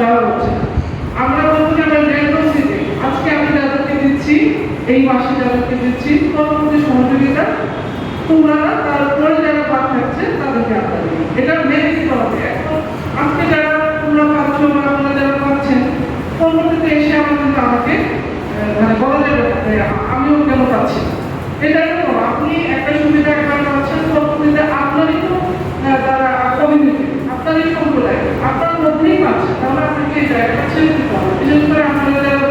দেওয়া হচ্ছে না। আমরা বলছি আমরা রেন্ডোসিটি আজকে আমি যাদেরকে দিচ্ছি, এই মাসে যাদেরকে দিচ্ছি, পরবর্তী সহযোগিতা তোমরা তারপরে যারা বাদ থাকছে তাদেরকে আমরা দিই। এটা মেনে নিতে হবে। এখন আজকে যারা তোমরা পাচ্ছ বা আপনারা যারা পাচ্ছেন, পরবর্তীতে এসে আমাকে মানে বলা যাবে না আমিও কেন পাচ্ছি না। এটা কেন আপনি একটা সুবিধা একবার পাচ্ছেন, পরবর্তীতে আপনারই তো তারা কমিউনিটি, আপনারই সম্প্রদায় আপনার মধ্যেই পাচ্ছে, তাহলে আপনাকে এই জায়গাটা ছেড়ে দিতে হবে। বিশেষ করে আপনারা যারা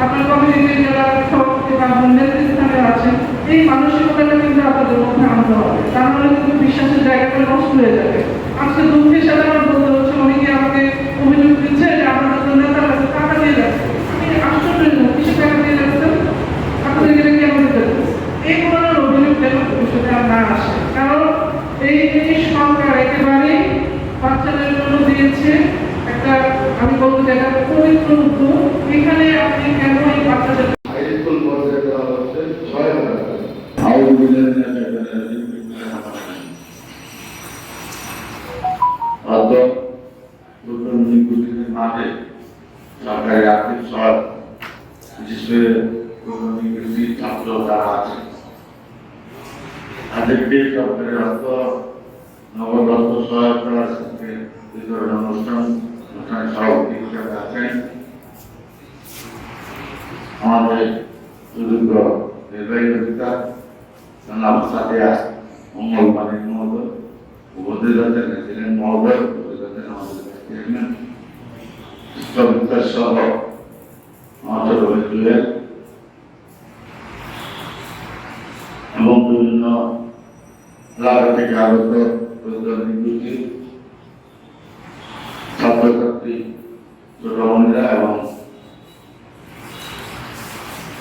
আপনার কমিউনিটির যারা সভাপতি বা নেতৃস্থানে আছেন, এই মানসিকতাটা কিন্তু আপনাদের মধ্যে আনতে হবে, তা নাহলে কিন্তু বিশ্বাসের জায়গাটা নষ্ট হয়ে যাবে। আজকে দুঃখের সাথে আমার বলতে হচ্ছে, অনেকে আমাকে অভিযোগ দিচ্ছে যে আপনাদের নেতার কাছে টাকা দিয়ে যাচ্ছে। আমি আশ্চর্য কিসে টাকা দিয়ে যাচ্ছেন, আপনাদের কি আমাদের দেবেন? এই ধরনের অভিযোগ যেন ভবিষ্যতে আর না আসে, কারণ এই সরকার একেবারেই বাচ্চাদের জন্য দিয়েছে একটা, আমি বলবো যে একটা পবিত্র উদ্যোগ। এখানে আপনি কেন এই বাচ্চাদের হাইস্কুল পর্যায়ে দেওয়া হচ্ছে 6,000 টাকা। মাঠে সরকারি আর্থিক সহায়তা, বিশেষ করে ছাত্র যারা আছে তাদেরকে সরকারের অর্থ নগদ অর্থ সহায়তার সাথে বিতরণ অনুষ্ঠানে সভাপতি হিসেবে আছেন আমাদের সুযোগ্য নির্বাহী অধিকার জনাব সাদিয়া মঙ্গল পানিক মহোদয়, উপদেষ্টা ছিলেন মহোদয়, উপদেষ্টা আমাদের চেয়ারম্যান সহ আমাদের অভিযোগের এবং বিভিন্ন এলাকা থেকে আগত নিযুক্তি ছাত্রছাত্রী, ছোট বোনেরা এবং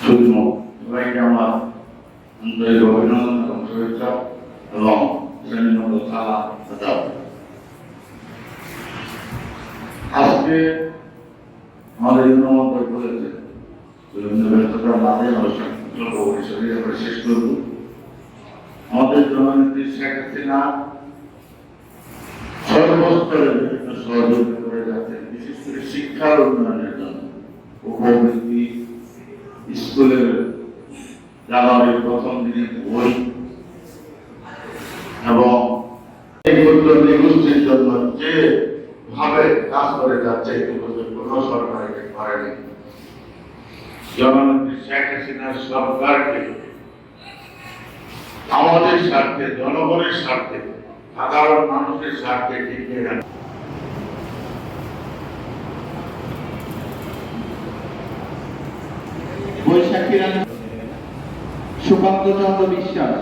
সূক্ষ্ম সবাইকে আমার আন্তরিক অভিনন্দন এবং শুভেচ্ছা এবং শ্রেণীমতো সালাম জানাই। আজকে আমাদের নিমন্ত্রণ করেছে বিভিন্ন ব্যস্ততার মাঝে অনুষ্ঠান পরিষদে আমরা শেষ করব। আমাদের জননেত্রী শেখ হাসিনা সর্বস্তরে বিভিন্ন সহযোগিতা করে যাচ্ছেন, বিশেষ করে শিক্ষার উন্নয়নের জন্য উপবৃত্তি, স্কুলের জানুয়ারির প্রথম দিনে বই এবং এই ক্ষুদ্র নিগোষ্ঠীর জন্য যে ভাবে কাজ করে যাচ্ছে কোনো সরকার এটা করেনি। জননেত্রী শেখ হাসিনার সরকারকে আমাদের স্বার্থে, জনগণের স্বার্থে, সাধারণ মানুষের স্বার্থে টিকিয়ে রাখে। বৈশাখী রানী, সুকান্ত চন্দ্র বিশ্বাস।